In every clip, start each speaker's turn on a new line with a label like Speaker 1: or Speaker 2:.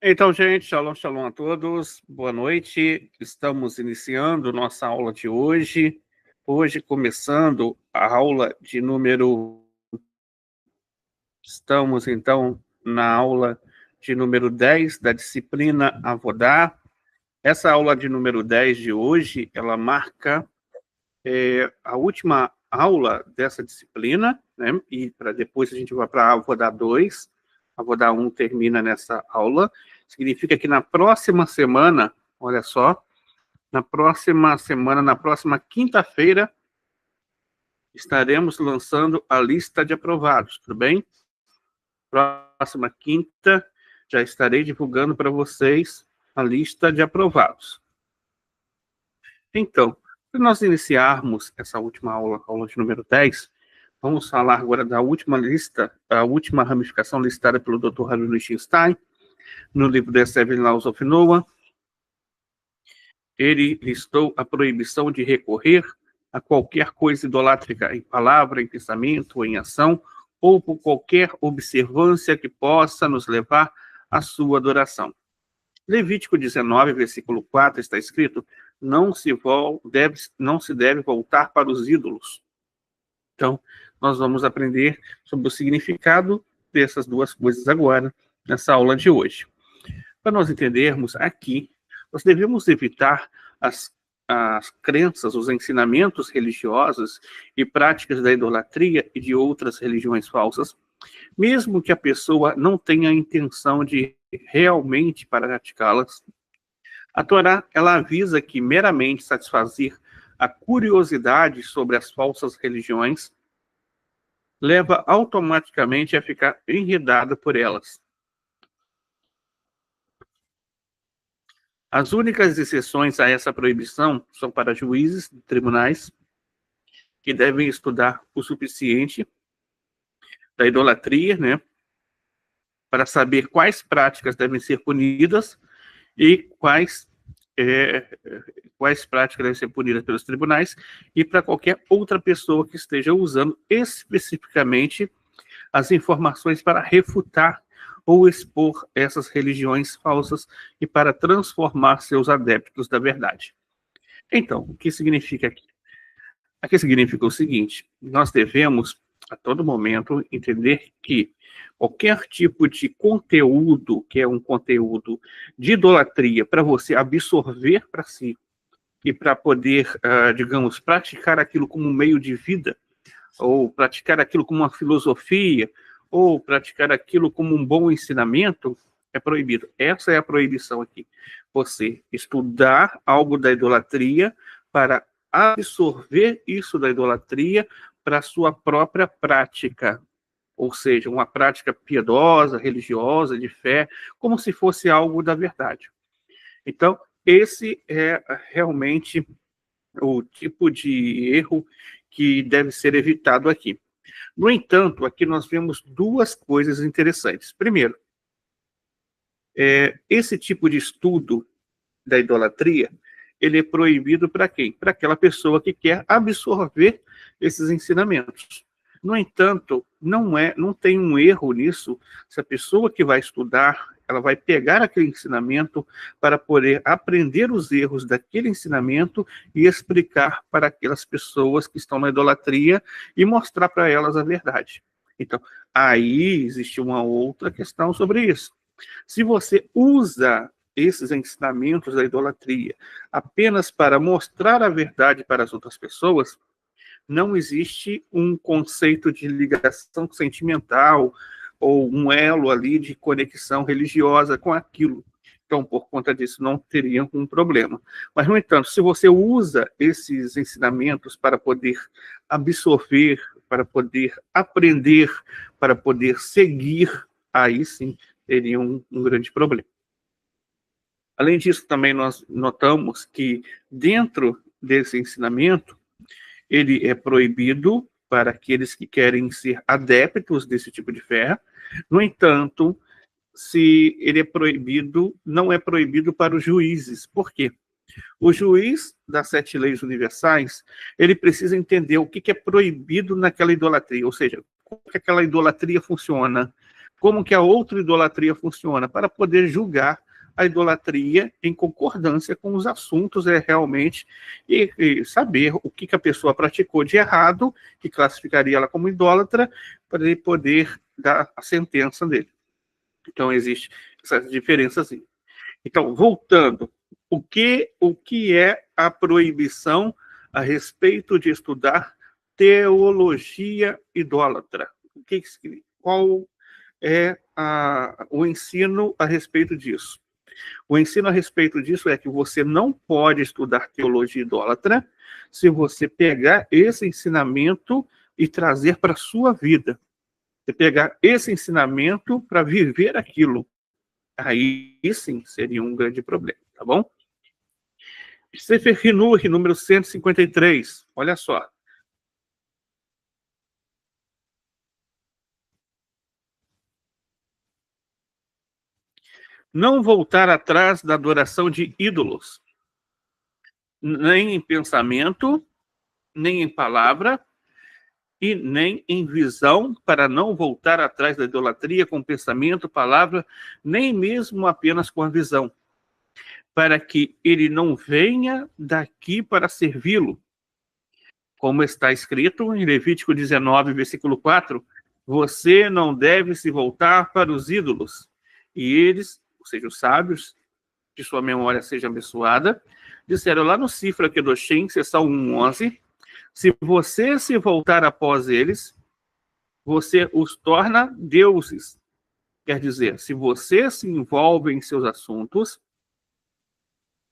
Speaker 1: Então, gente, shalom, shalom a todos. Boa noite. Estamos iniciando nossa aula de hoje. Hoje, começando a aula de número... Estamos, então, na aula de número 10 da disciplina Avodá. Essa aula de número 10 de hoje, ela marca a última aula dessa disciplina, né? E para depois a gente vai para a Avodá 2. A Avodá 1 termina nessa aula. Significa que na próxima semana, olha só, na próxima semana, na próxima quinta-feira, estaremos lançando a lista de aprovados, tudo bem? Próxima quinta, já estarei divulgando para vocês a lista de aprovados. Então, para nós iniciarmos essa última aula, a aula de número 10, vamos falar agora da última lista, a última ramificação listada pelo Dr. Harry Lichtenstein, no livro The Seven Laws of Noah. Ele listou a proibição de recorrer a qualquer coisa idolátrica em palavra, em pensamento ou em ação, ou por qualquer observância que possa nos levar à sua adoração. Levítico 19, versículo 4, está escrito: não se deve voltar para os ídolos. Então, nós vamos aprender sobre o significado dessas duas coisas agora, nessa aula de hoje. Para nós entendermos aqui, nós devemos evitar as crenças, os ensinamentos religiosos e práticas da idolatria e de outras religiões falsas, mesmo que a pessoa não tenha a intenção de realmente praticá-las. A Torá, ela avisa que meramente satisfazer a curiosidade sobre as falsas religiões leva automaticamente a ficar enredado por elas. As únicas exceções a essa proibição são para juízes de tribunais que devem estudar o suficiente da idolatria, né, para saber quais práticas devem ser punidas e quais práticas devem ser punidas pelos tribunais, e para qualquer outra pessoa que esteja usando especificamente as informações para refutar ou expor essas religiões falsas e para transformar seus adeptos da verdade. Então, o que significa aqui? Aqui significa o seguinte: nós devemos, a todo momento, entender que qualquer tipo de conteúdo, que é um conteúdo de idolatria, para você absorver para si e para poder, digamos, praticar aquilo como um meio de vida, ou praticar aquilo como uma filosofia, ou praticar aquilo como um bom ensinamento, é proibido. Essa é a proibição aqui. Você estudar algo da idolatria para absorver isso da idolatria para a sua própria prática, ou seja, uma prática piedosa, religiosa, de fé, como se fosse algo da verdade. Então, esse é realmente o tipo de erro que deve ser evitado aqui. No entanto, aqui nós vemos duas coisas interessantes. Primeiro, esse tipo de estudo da idolatria, ele é proibido para quem? Para aquela pessoa que quer absorver esses ensinamentos. No entanto, não tem um erro nisso se a pessoa que vai estudar, ela vai pegar aquele ensinamento para poder aprender os erros daquele ensinamento e explicar para aquelas pessoas que estão na idolatria e mostrar para elas a verdade. Então, aí existe uma outra questão sobre isso. Se você usa esses ensinamentos da idolatria apenas para mostrar a verdade para as outras pessoas, não existe um conceito de ligação sentimental ou um elo ali de conexão religiosa com aquilo. Então, por conta disso, não teria um problema. Mas, no entanto, se você usa esses ensinamentos para poder absorver, para poder aprender, para poder seguir, aí sim teria um grande problema. Além disso, também nós notamos que dentro desse ensinamento, ele é proibido para aqueles que querem ser adeptos desse tipo de fé. No entanto, se ele é proibido, não é proibido para os juízes. Por quê? O juiz das 7 leis universais, ele precisa entender o que é proibido naquela idolatria, ou seja, como que aquela idolatria funciona, como que a outra idolatria funciona, para poder julgar a idolatria em concordância com os assuntos realmente e saber o que a pessoa praticou de errado, que classificaria ela como idólatra, para ele poder dar a sentença dele. Então, existe essa diferença. Então, voltando, o que é a proibição a respeito de estudar teologia idólatra? Qual é o ensino a respeito disso? O ensino a respeito disso é que você não pode estudar teologia idólatra se você pegar esse ensinamento e trazer para a sua vida. Você pegar esse ensinamento para viver aquilo. Aí sim seria um grande problema, tá bom? Sefer Hinur, número 153. Olha só. Não voltar atrás da adoração de ídolos, nem em pensamento, nem em palavra, e nem em visão, para não voltar atrás da idolatria com pensamento, palavra, nem mesmo apenas com a visão, para que ele não venha daqui para servi-lo. Como está escrito em Levítico 19, versículo 4, você não deve se voltar para os ídolos. E eles, ou seja, os sábios, que sua memória seja abençoada, disseram lá no Sifra Kedoshim, seção 1:11, se você se voltar após eles, você os torna deuses. Quer dizer, se você se envolve em seus assuntos,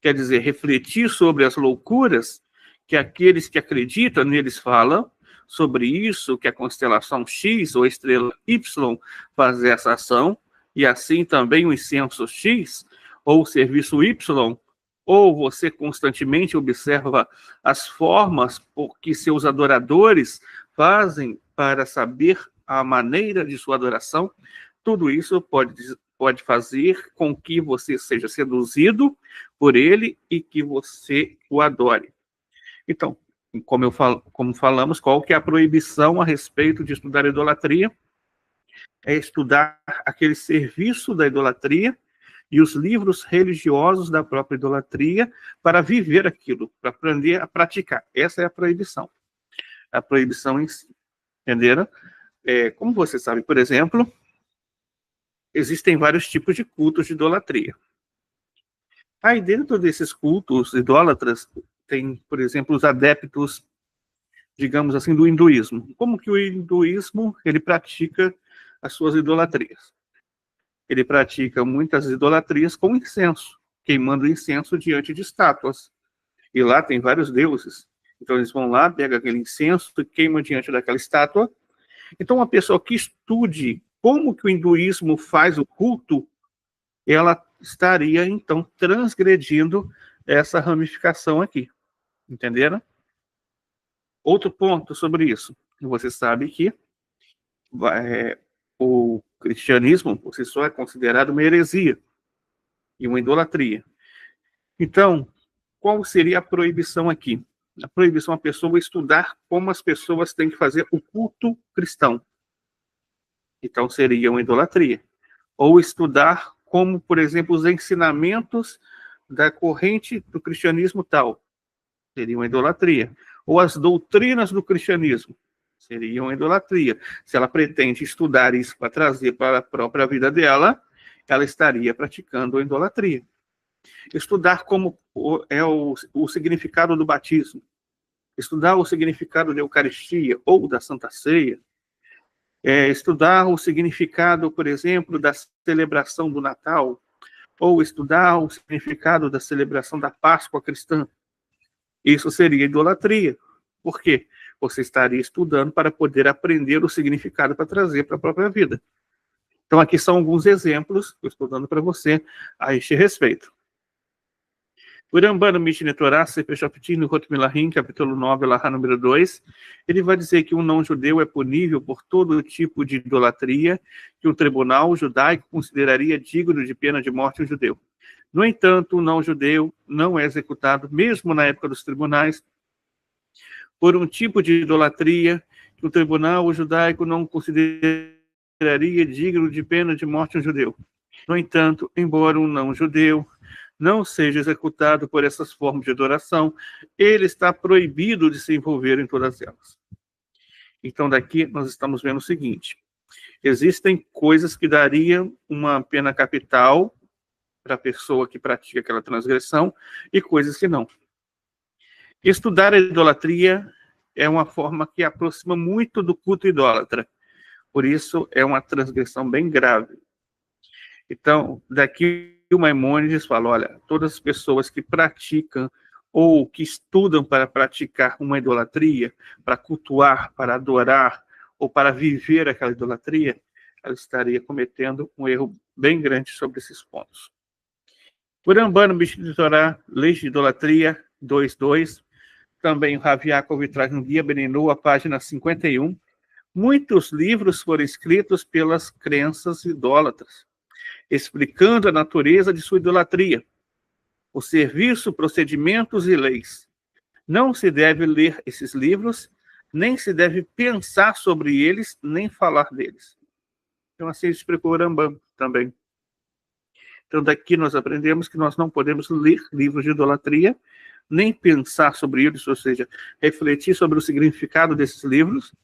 Speaker 1: quer dizer, refletir sobre as loucuras que aqueles que acreditam neles falam, sobre isso, que a constelação X ou a estrela Y faz essa ação, e assim também o incenso X ou o serviço Y, ou você constantemente observa as formas por que seus adoradores fazem para saber a maneira de sua adoração, tudo isso pode fazer com que você seja seduzido por ele e que você o adore. Então, como falamos, qual que é a proibição a respeito de estudar idolatria? É estudar aquele serviço da idolatria e os livros religiosos da própria idolatria para viver aquilo, para aprender a praticar. Essa é a proibição. A proibição em si. Entenderam? Como você sabe, por exemplo, existem vários tipos de cultos de idolatria. Aí dentro desses cultos idólatras, tem, por exemplo, os adeptos, digamos assim, do hinduísmo. Como que o hinduísmo, ele pratica as suas idolatrias? Ele pratica muitas idolatrias com incenso, queimando incenso diante de estátuas. E lá tem vários deuses. Então eles vão lá, pegam aquele incenso e queimam diante daquela estátua. Então uma pessoa que estude como que o hinduísmo faz o culto, ela estaria, então, transgredindo essa ramificação aqui. Entenderam? Outro ponto sobre isso. Você sabe que o cristianismo, por si só, é considerado uma heresia e uma idolatria. Então, qual seria a proibição aqui? A proibição é a pessoa estudar como as pessoas têm que fazer o culto cristão. Então, seria uma idolatria. Ou estudar como, por exemplo, os ensinamentos da corrente do cristianismo tal. Seria uma idolatria. Ou as doutrinas do cristianismo. Seria uma idolatria. Se ela pretende estudar isso para trazer para a própria vida dela, ela estaria praticando a idolatria. Estudar como é o significado do batismo. Estudar o significado da Eucaristia ou da Santa Ceia. Estudar o significado, por exemplo, da celebração do Natal. Ou estudar o significado da celebração da Páscoa cristã. Isso seria idolatria. Por quê? Você estaria estudando para poder aprender o significado para trazer para a própria vida. Então, aqui são alguns exemplos que eu estou dando para você a este respeito. O Rambam no Mishneh Torah, Sefer Shoftim, no Hot Milahim, capítulo 9, Lahá número 2, ele vai dizer que um não-judeu é punível por todo tipo de idolatria que um tribunal judaico consideraria digno de pena de morte um judeu. No entanto, o não-judeu não é executado, mesmo na época dos tribunais, por um tipo de idolatria que o tribunal judaico não consideraria consideraria digno de pena de morte um judeu. No entanto, embora um não-judeu não seja executado por essas formas de adoração, ele está proibido de se envolver em todas elas. Então, daqui nós estamos vendo o seguinte: existem coisas que dariam uma pena capital para a pessoa que pratica aquela transgressão e coisas que não. Estudar a idolatria é uma forma que aproxima muito do culto idólatra. Por isso, é uma transgressão bem grave. Então, daqui o Maimônides fala, olha, todas as pessoas que praticam ou que estudam para praticar uma idolatria, para cultuar, para adorar, ou para viver aquela idolatria, ela estaria cometendo um erro bem grande sobre esses pontos. O Rambam no Mishnah de Torá, Leis de Idolatria 2.2, também o Rav Yaakov traz no Guia Beninu, a página 51, muitos livros foram escritos pelas crenças idólatras, explicando a natureza de sua idolatria, o serviço, procedimentos e leis. Não se deve ler esses livros, nem se deve pensar sobre eles, nem falar deles. Então, assim explicou o Rambam também. Então, daqui nós aprendemos que nós não podemos ler livros de idolatria, nem pensar sobre eles, ou seja, refletir sobre o significado desses livros,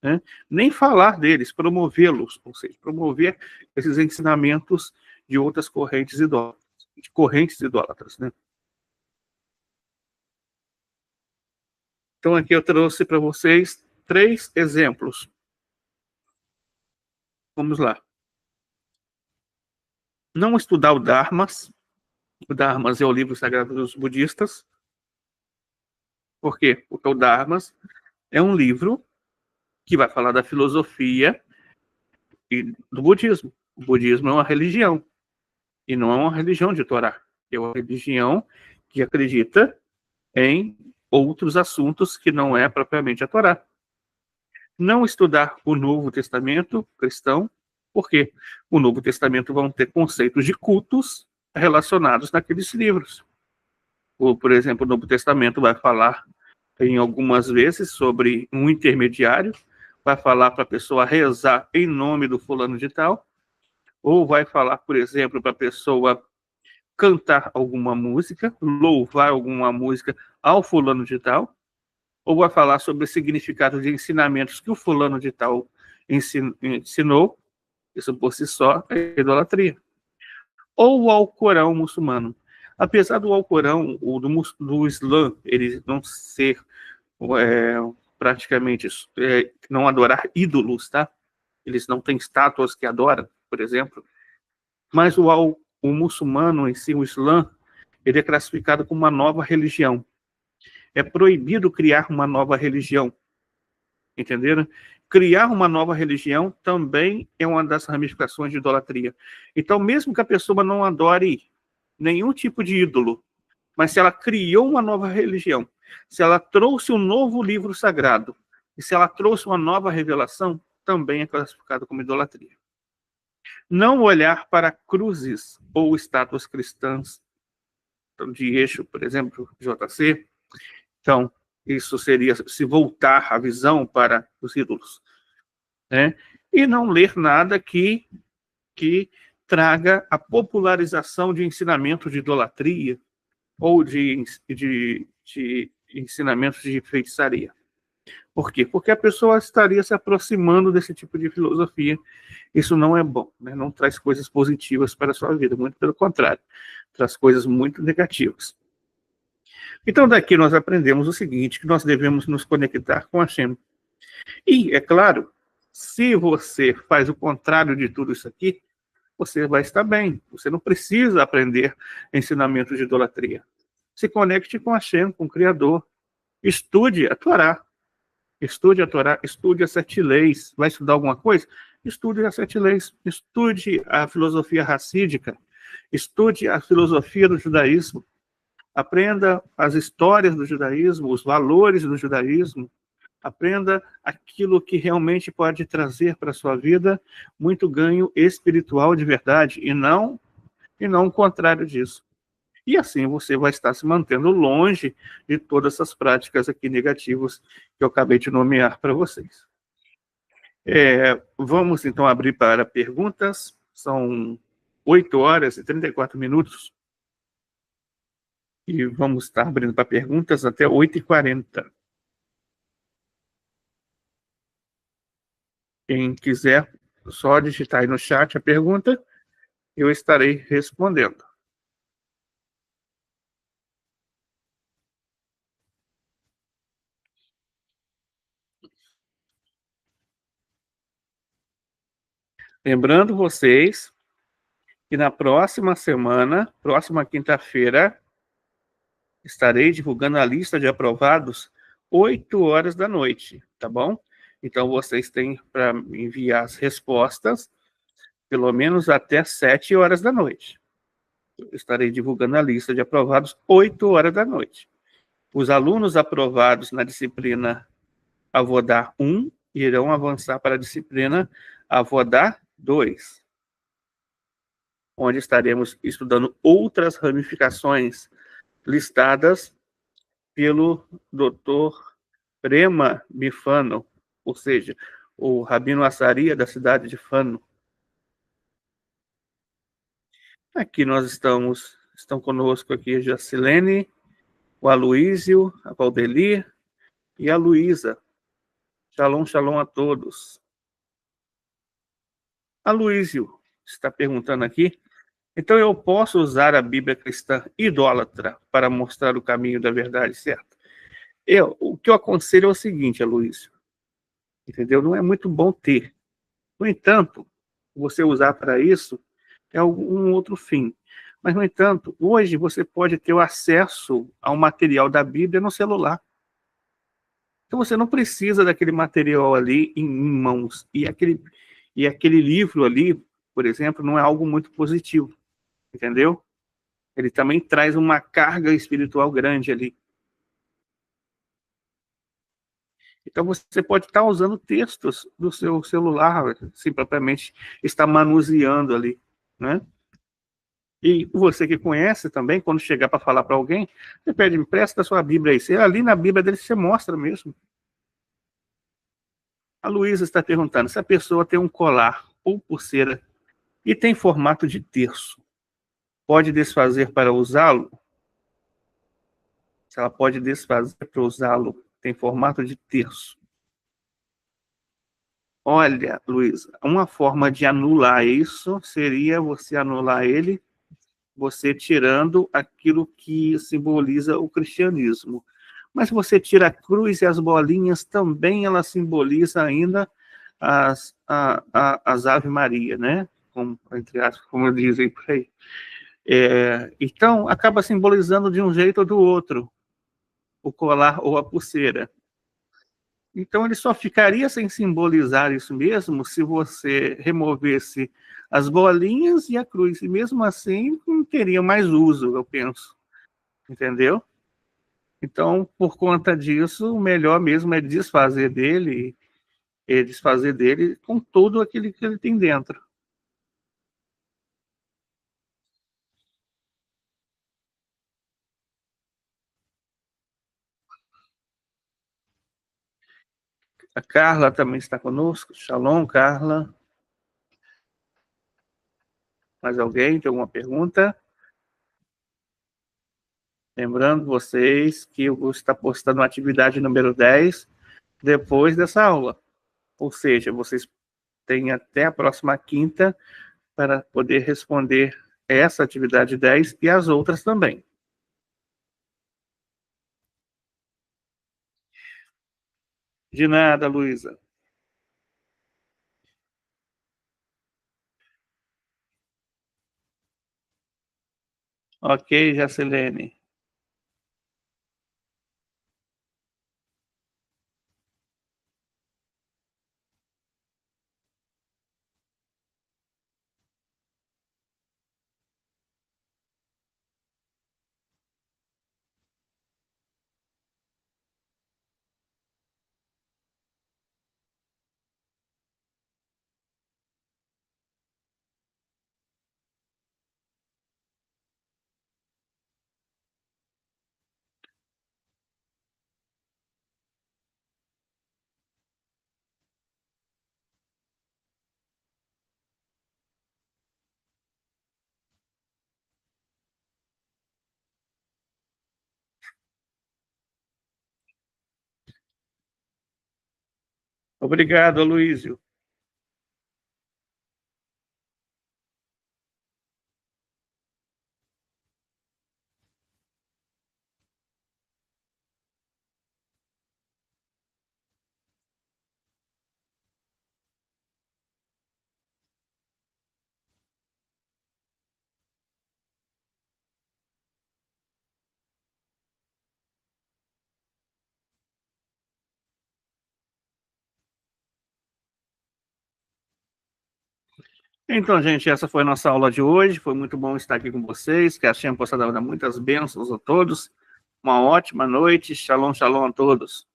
Speaker 1: né? Nem falar deles, promovê-los, ou seja, promover esses ensinamentos de outras correntes idólatras, né? Então, aqui eu trouxe para vocês 3 exemplos. Vamos lá. Não estudar o Dharmas. O Dharmas é o livro sagrado dos budistas. Por quê? Porque o Dharmas é um livro que vai falar da filosofia e do budismo. O budismo é uma religião. E não é uma religião de Torá. É uma religião que acredita em outros assuntos que não é propriamente a Torá. Não estudar o Novo Testamento cristão, porque o Novo Testamento vão ter conceitos de cultos relacionados naqueles livros. Por exemplo, o Novo Testamento vai falar em algumas vezes sobre um intermediário, vai falar para a pessoa rezar em nome do fulano de tal, ou vai falar, por exemplo, para a pessoa cantar alguma música, louvar alguma música ao fulano de tal, ou vai falar sobre o significado de ensinamentos que o fulano de tal ensinou, isso por si só é idolatria. Ou o Alcorão muçulmano. Apesar do Alcorão, do Islã, ele não ser praticamente, não adorar ídolos, tá? Eles não têm estátuas que adoram, por exemplo. Mas o muçulmano em si, o Islã, ele é classificado como uma nova religião. É proibido criar uma nova religião. Entenderam? Criar uma nova religião também é uma das ramificações de idolatria. Então, mesmo que a pessoa não adore nenhum tipo de ídolo, mas se ela criou uma nova religião, se ela trouxe um novo livro sagrado, e se ela trouxe uma nova revelação, também é classificado como idolatria. Não olhar para cruzes ou estátuas cristãs de eixo, por exemplo, JC. Então, isso seria se voltar a visão para os ídolos, né? E não ler nada que traga a popularização de ensinamentos de idolatria ou de ensinamentos de feitiçaria. Por quê? Porque a pessoa estaria se aproximando desse tipo de filosofia. Isso não é bom, né? Não traz coisas positivas para a sua vida, muito pelo contrário, traz coisas muito negativas. Então, daqui nós aprendemos o seguinte, que nós devemos nos conectar com a Hashem. E, é claro, se você faz o contrário de tudo isso aqui, você vai estar bem. Você não precisa aprender ensinamentos de idolatria. Se conecte com a Hashem, com o Criador. Estude a Torá. Estude a Torá, estude as 7 leis. Vai estudar alguma coisa? Estude as 7 leis. Estude a filosofia racídica. Estude a filosofia do judaísmo. Aprenda as histórias do judaísmo, os valores do judaísmo. Aprenda aquilo que realmente pode trazer para a sua vida muito ganho espiritual de verdade, e não o contrário disso. E assim você vai estar se mantendo longe de todas essas práticas aqui negativas que eu acabei de nomear para vocês. Vamos então abrir para perguntas. São 8 horas e 34 minutos. E vamos estar abrindo para perguntas até 8h40. Quem quiser, só digitar aí no chat a pergunta, eu estarei respondendo. Lembrando vocês que na próxima semana, próxima quinta-feira, estarei divulgando a lista de aprovados 8 horas da noite, tá bom? Então vocês têm para enviar as respostas pelo menos até 7 horas da noite. Eu estarei divulgando a lista de aprovados 8 horas da noite. Os alunos aprovados na disciplina Avodar 1 irão avançar para a disciplina Avodar 2, onde estaremos estudando outras ramificações listadas pelo Dr. Prema Bifano, ou seja, o Rabino Assaria da cidade de Fano. Aqui nós estão conosco aqui a Jacilene, o Aloísio, a Valdeli e a Luísa. Shalom, shalom a todos. Aloísio está perguntando aqui, então eu posso usar a Bíblia cristã idólatra para mostrar o caminho da verdade, certo? O que eu aconselho é o seguinte, Aloísio, entendeu? Não é muito bom ter. No entanto, você usar para isso é um outro fim. Mas, no entanto, hoje você pode ter o acesso ao material da Bíblia no celular. Então você não precisa daquele material ali em mãos. E aquele livro ali, por exemplo, não é algo muito positivo, entendeu? Ele também traz uma carga espiritual grande ali. Então você pode estar usando textos do seu celular, assim, propriamente está manuseando ali, né? E você que conhece também, quando chegar para falar para alguém, você pede, me presta a sua Bíblia aí. Você, ali na Bíblia dele você mostra mesmo. A Luísa está perguntando se a pessoa tem um colar ou pulseira e tem formato de terço, pode desfazer para usá-lo? Se ela pode desfazer para usá-lo, tem formato de terço. Olha, Luísa, uma forma de anular isso seria você anular ele, você tirando aquilo que simboliza o cristianismo. Mas se você tira a cruz e as bolinhas, também ela simboliza ainda as Ave Maria, né? Como, entre aspas, como dizem por aí. Então, acaba simbolizando de um jeito ou do outro o colar ou a pulseira. Então, ele só ficaria sem simbolizar isso mesmo se você removesse as bolinhas e a cruz. E mesmo assim, não teria mais uso, eu penso. Entendeu? Então, por conta disso, o melhor mesmo é desfazer dele com tudo aquilo que ele tem dentro. A Carla também está conosco. Shalom, Carla. Mais alguém tem alguma pergunta? Lembrando vocês que eu vou estar postando a atividade número 10 depois dessa aula. Ou seja, vocês têm até a próxima quinta para poder responder essa atividade 10 e as outras também. De nada, Luísa. Ok, Jacilene. Obrigado, Aloysio. Então, gente, essa foi a nossa aula de hoje. Foi muito bom estar aqui com vocês. Que a Shem possa dar muitas bênçãos a todos. Uma ótima noite. Shalom, shalom a todos.